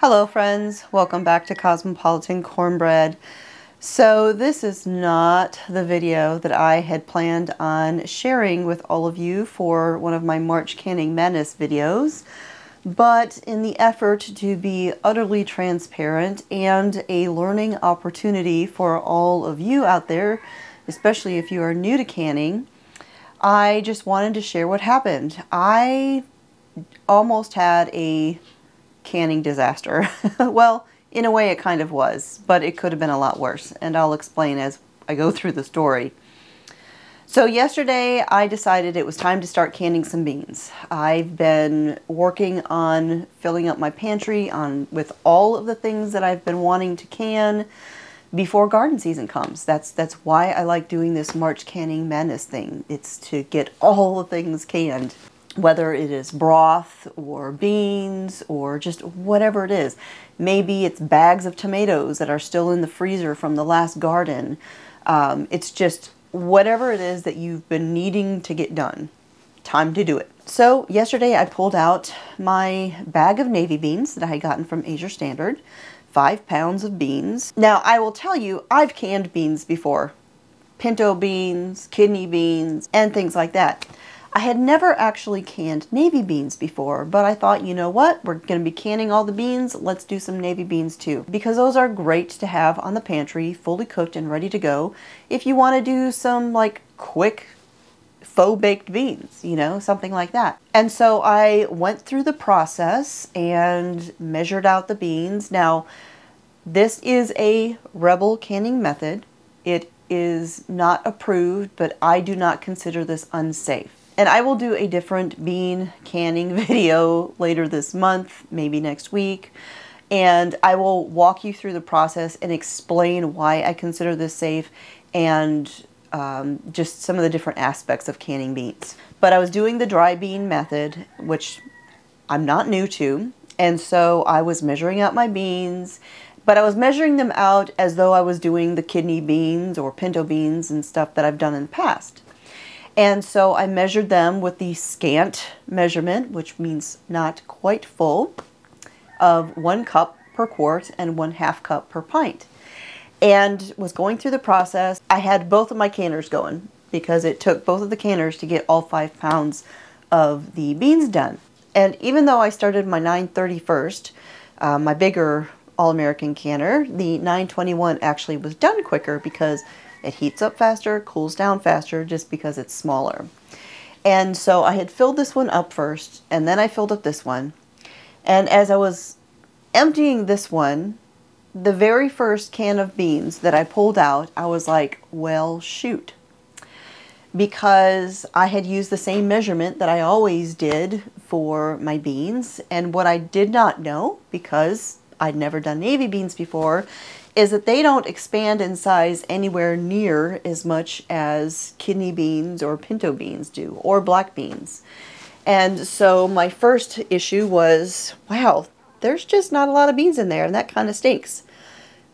Hello friends, welcome back to Cosmopolitan Cornbread. So this is not the video that I had planned on sharing with all of you for one of my March Canning Madness videos, but in the effort to be utterly transparent and a learning opportunity for all of you out there, especially if you are new to canning, I just wanted to share what happened. I almost had a canning disaster. Well, in a way it kind of was, but it could have been a lot worse, and I'll explain as I go through the story. So yesterday I decided it was time to start canning some beans. I've been working on filling up my pantry with all of the things that I've been wanting to can before garden season comes. That's why I like doing this March Canning Madness thing. It's to get all the things canned. Whether it is broth or beans or just whatever it is. Maybe it's bags of tomatoes that are still in the freezer from the last garden. It's just whatever it is that you've been needing to get done. Time to do it. So yesterday I pulled out my bag of navy beans that I had gotten from Asia Standard. 5 pounds of beans. Now I will tell you, I've canned beans before. Pinto beans, kidney beans, and things like that. I had never actually canned navy beans before, but I thought, you know what, we're going to be canning all the beans, let's do some navy beans too. Because those are great to have on the pantry, fully cooked and ready to go, if you want to do some like quick faux baked beans, you know, something like that. And so I went through the process and measured out the beans. Now, this is a Rebel canning method. It is not approved, but I do not consider this unsafe. And I will do a different bean canning video later this month, maybe next week. And I will walk you through the process and explain why I consider this safe and just some of the different aspects of canning beans. But I was doing the dry bean method, which I'm not new to. And so I was measuring out my beans, but I was measuring them out as though I was doing the kidney beans or pinto beans and stuff that I've done in the past. And so I measured them with the scant measurement, which means not quite full, of 1 cup per quart and 1/2 cup per pint. And was going through the process. I had both of my canners going because it took both of the canners to get all 5 pounds of the beans done. And even though I started my 931st, my bigger All-American canner, the 921 actually was done quicker because it heats up faster, cools down faster, just because it's smaller. And so I had filled this one up first, and then I filled up this one. And as I was emptying this one, the very first can of beans that I pulled out, I was like, well, shoot. Because I had used the same measurement that I always did for my beans. And what I did not know, because I'd never done navy beans before, is that they don't expand in size anywhere near as much as kidney beans or pinto beans do, or black beans. And so my first issue was, wow, there's just not a lot of beans in there, and that kind of stinks.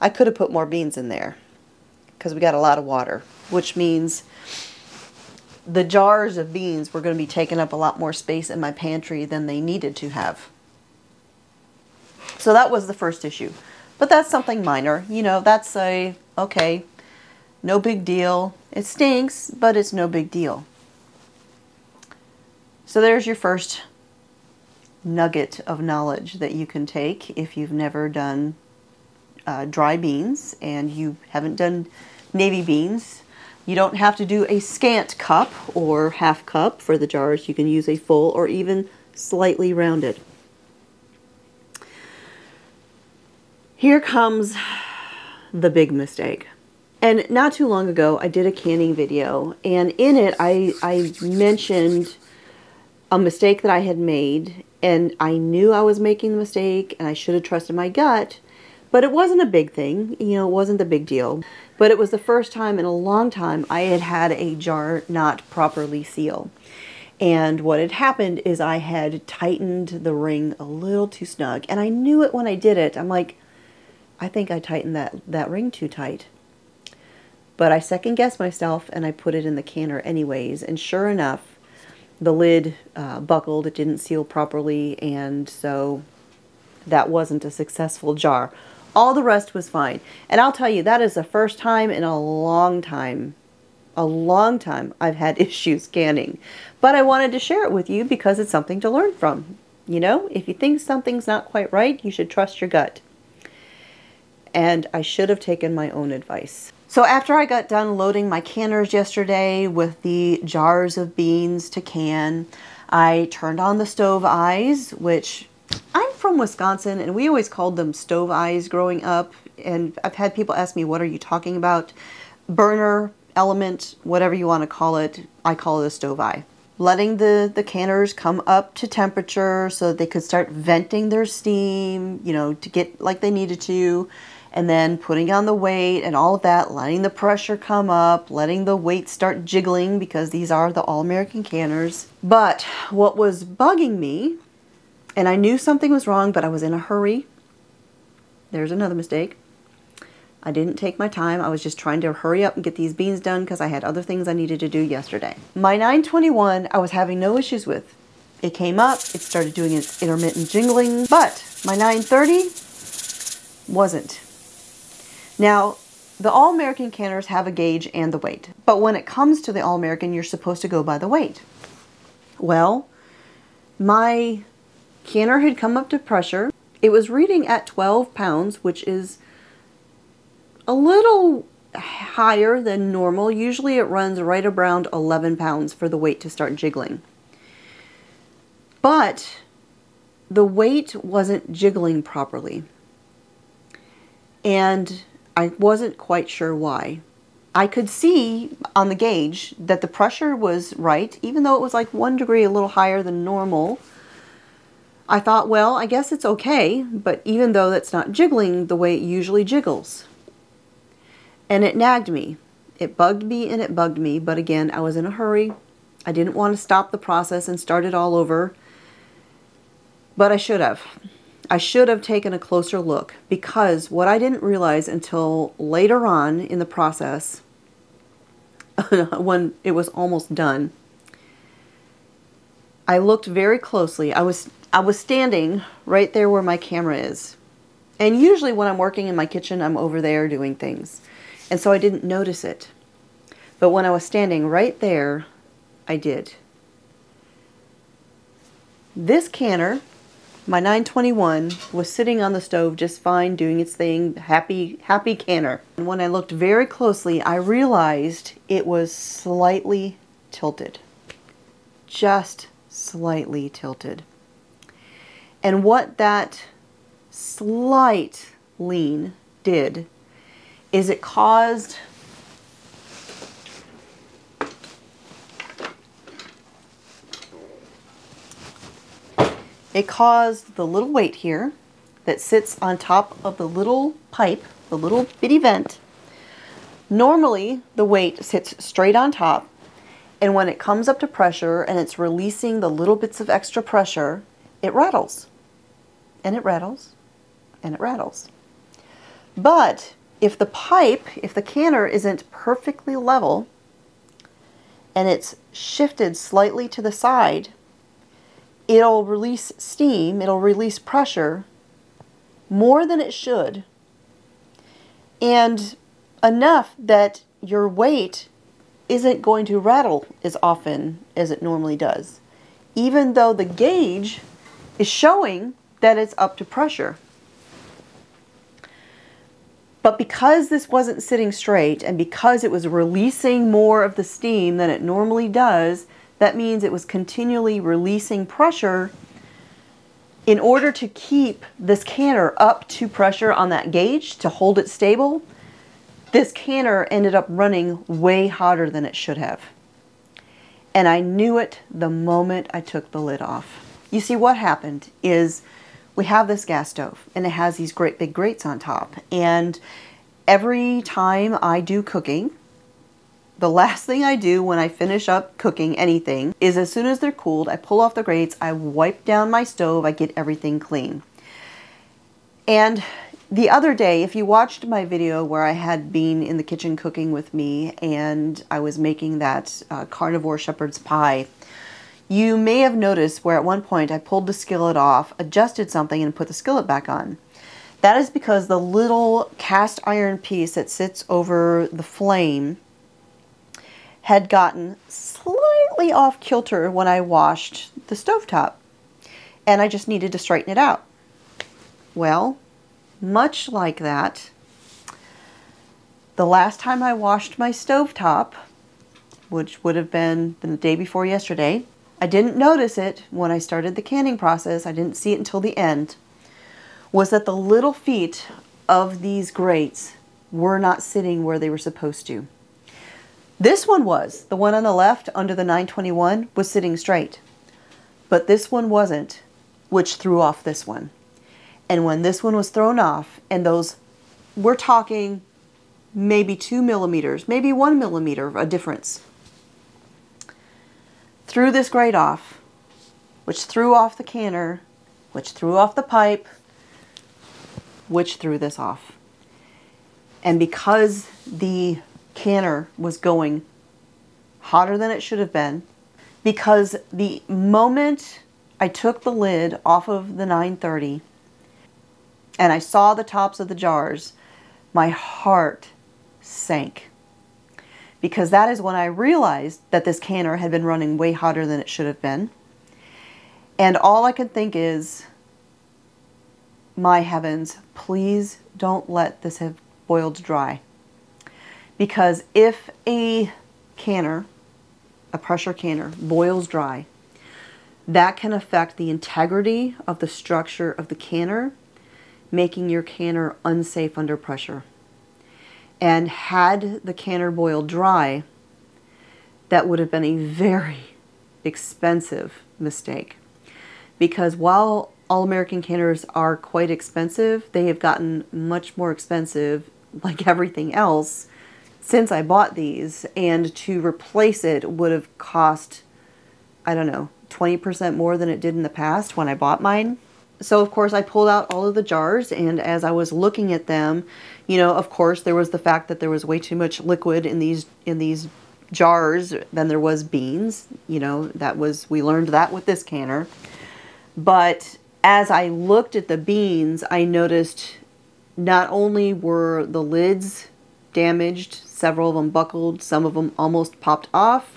I could have put more beans in there, because we got a lot of water, which means the jars of beans were going to be taking up a lot more space in my pantry than they needed to have. So that was the first issue. But that's something minor, you know, that's okay, no big deal. It stinks, but it's no big deal. So there's your first nugget of knowledge that you can take if you've never done dry beans and you haven't done navy beans. You don't have to do a scant cup or 1/2 cup for the jars. You can use a full or even slightly rounded. Here comes the big mistake. And not too long ago, I did a canning video, and in it, I mentioned a mistake that I had made, and I knew I was making the mistake, and I should have trusted my gut, but it wasn't a big thing, you know, it wasn't the big deal. But it was the first time in a long time I had had a jar not properly seal. And what had happened is I had tightened the ring a little too snug, and I knew it when I did it. I'm like, I think I tightened that ring too tight. But I second guessed myself and I put it in the canner anyways. And sure enough, the lid buckled. It didn't seal properly. And so that wasn't a successful jar. All the rest was fine. And I'll tell you, that is the first time in a long time I've had issues canning. But I wanted to share it with you because it's something to learn from. You know, if you think something's not quite right, you should trust your gut. And I should have taken my own advice. So after I got done loading my canners yesterday with the jars of beans to can, I turned on the stove eyes, which I'm from Wisconsin and we always called them stove eyes growing up. And I've had people ask me, what are you talking about? Burner, element, whatever you want to call it, I call it a stove eye. Letting the canners come up to temperature so that they could start venting their steam, you know, to get like they needed to. And then putting on the weight and all of that, letting the pressure come up, letting the weight start jiggling because these are the All-American canners. But what was bugging me, and I knew something was wrong, but I was in a hurry. There's another mistake. I didn't take my time. I was just trying to hurry up and get these beans done because I had other things I needed to do yesterday. My 921, I was having no issues with. It came up, it started doing its intermittent jingling, but my 930 wasn't. Now, the All-American canners have a gauge and the weight, but when it comes to the All-American, you're supposed to go by the weight. Well, my canner had come up to pressure. It was reading at 12 pounds, which is a little higher than normal. Usually it runs right around 11 pounds for the weight to start jiggling. But the weight wasn't jiggling properly. And I wasn't quite sure why. I could see on the gauge that the pressure was right, even though it was like 1 degree a little higher than normal. I thought, well, I guess it's okay, but even though that's not jiggling the way it usually jiggles. And it nagged me. It bugged me and it bugged me, but again, I was in a hurry. I didn't want to stop the process and start it all over, but I should have. I should have taken a closer look because what I didn't realize until later on in the process, when it was almost done, I looked very closely. I was standing right there where my camera is. And usually when I'm working in my kitchen, I'm over there doing things. And so I didn't notice it. But when I was standing right there, I did. This canner, my 921, was sitting on the stove just fine, doing its thing, happy canner. And when I looked very closely, I realized it was slightly tilted. Just slightly tilted. And what that slight lean did is it caused the little weight here that sits on top of the little pipe, the little bitty vent. Normally the weight sits straight on top, and when it comes up to pressure and it's releasing the little bits of extra pressure, it rattles. And it rattles. And it rattles. But if the canner isn't perfectly level and it's shifted slightly to the side, it'll release steam, it'll release pressure more than it should, and enough that your weight isn't going to rattle as often as it normally does, even though the gauge is showing that it's up to pressure. But because this wasn't sitting straight and because it was releasing more of the steam than it normally does, that means it was continually releasing pressure. In order to keep this canner up to pressure on that gauge to hold it stable, this canner ended up running way hotter than it should have. And I knew it the moment I took the lid off. You see, what happened is we have this gas stove and it has these great big grates on top. And every time I do cooking, the last thing I do when I finish up cooking anything is as soon as they're cooled, I pull off the grates, I wipe down my stove, I get everything clean. And the other day, if you watched my video where I had been in the kitchen cooking with me and I was making that carnivore shepherd's pie, You may have noticed where at one point I pulled the skillet off, adjusted something, and put the skillet back on. That is because the little cast iron piece that sits over the flame had gotten slightly off kilter when I washed the stovetop, and I just needed to straighten it out. Well, much like that, the last time I washed my stovetop, which would have been the day before yesterday, I didn't notice it when I started the canning process, I didn't see it until the end, was that the little feet of these grates were not sitting where they were supposed to. This one was. The one on the left under the 921 was sitting straight. But this one wasn't, which threw off this one. And when this one was thrown off, and those, we're talking maybe 2 millimeters, maybe 1 millimeter of a difference, threw this grate off, which threw off the canner, which threw off the pipe, which threw this off. And because the canner was going hotter than it should have been, because the moment I took the lid off of the 930 and I saw the tops of the jars, my heart sank. Because that is when I realized that this canner had been running way hotter than it should have been. And all I could think is, my heavens, please don't let this have boiled dry. Because if a canner, a pressure canner, boils dry, that can affect the integrity of the structure of the canner, making your canner unsafe under pressure. And had the canner boiled dry, that would have been a very expensive mistake. Because while all-American canners are quite expensive, they have gotten much more expensive, like everything else, since I bought these. And to replace it would have cost, I don't know, 20% more than it did in the past when I bought mine. So of course I pulled out all of the jars, and as I was looking at them, you know, of course there was the fact that there was way too much liquid in these jars than there was beans. You know, we learned that with this canner. But as I looked at the beans, I noticed not only were the lids damaged, several of them buckled, some of them almost popped off,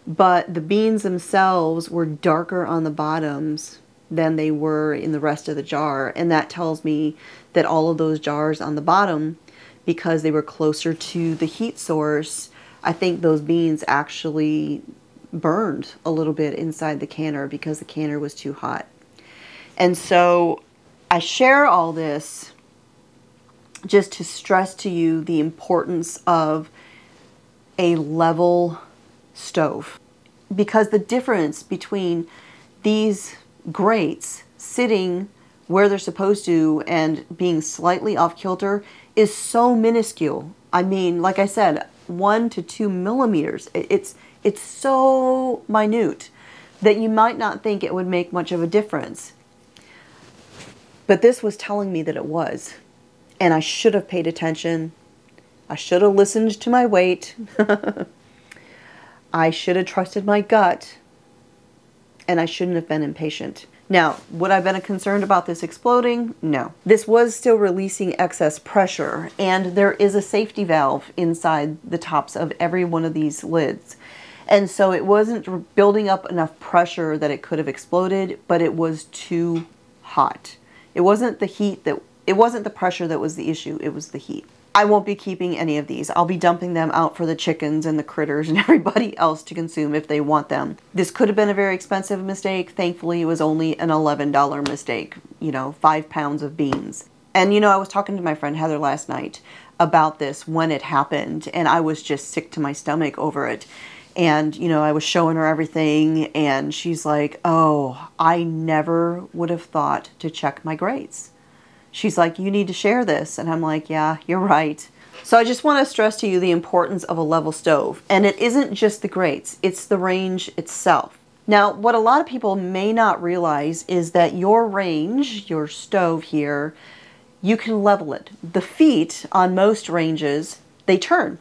but the beans themselves were darker on the bottoms than they were in the rest of the jar. And that tells me that all of those jars on the bottom, because they were closer to the heat source, I think those beans actually burned a little bit inside the canner because the canner was too hot. And so I share all this just to stress to you the importance of a level stove. Because the difference between these grates sitting where they're supposed to and being slightly off kilter is so minuscule. I mean, like I said, 1 to 2 millimeters. It's so minute that you might not think it would make much of a difference. But this was telling me that it was. And I should have paid attention. I should have listened to my weight. I should have trusted my gut. And I shouldn't have been impatient. Now, would I have been concerned about this exploding? No. This was still releasing excess pressure, and there is a safety valve inside the tops of every one of these lids. And so it wasn't building up enough pressure that it could have exploded, but it was too hot. It wasn't the heat it wasn't the pressure that was the issue, it was the heat. I won't be keeping any of these. I'll be dumping them out for the chickens and the critters and everybody else to consume if they want them. This could have been a very expensive mistake. Thankfully, it was only an $11 mistake, you know, 5 pounds of beans. And, you know, I was talking to my friend Heather last night about this when it happened, and I was just sick to my stomach over it. And, you know, I was showing her everything, and she's like, oh, I never would have thought to check my grates. She's like, you need to share this. And I'm like, yeah, you're right. So I just want to stress to you the importance of a level stove. And it isn't just the grates, it's the range itself. Now, what a lot of people may not realize is that your range, your stove here, you can level it. The feet on most ranges, they turn.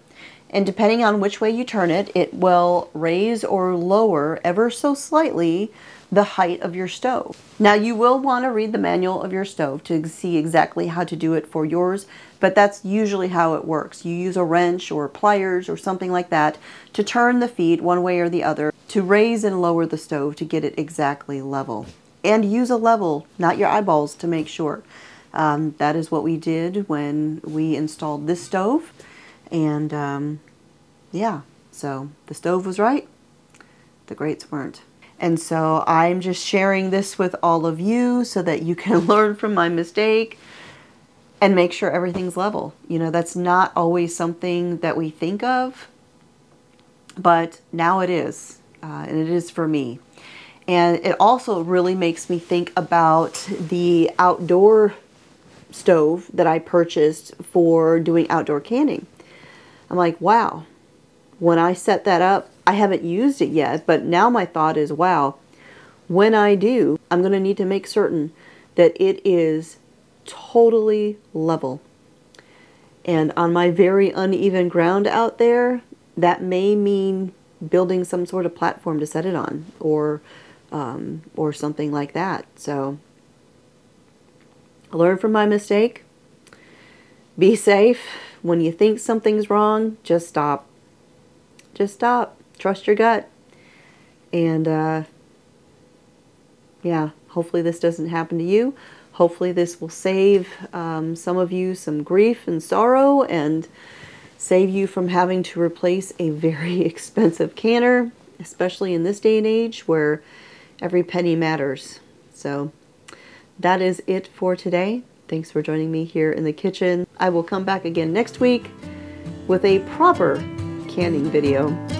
And depending on which way you turn it, it will raise or lower ever so slightly the height of your stove. Now you will want to read the manual of your stove to see exactly how to do it for yours, but that's usually how it works. You use a wrench or pliers or something like that to turn the feet one way or the other to raise and lower the stove to get it exactly level. And use a level, not your eyeballs, to make sure. That is what we did when we installed this stove. And yeah, so the stove was right, the grates weren't. And so I'm just sharing this with all of you so that you can learn from my mistake and make sure everything's level. You know, that's not always something that we think of, but now it is, and it is for me. And it also really makes me think about the outdoor stove that I purchased for doing outdoor canning. I'm like, wow, when I set that up, I haven't used it yet, but now my thought is, wow, when I do, I'm going to need to make certain that it is totally level. And on my very uneven ground out there, that may mean building some sort of platform to set it on, or something like that. So learn from my mistake. Be safe. When you think something's wrong, just stop. Just stop. Trust your gut. And yeah, hopefully this doesn't happen to you. Hopefully this will save some of you some grief and sorrow, and save you from having to replace a very expensive canner, especially in this day and age where every penny matters. So that is it for today. Thanks for joining me here in the kitchen. I will come back again next week with a proper canning video.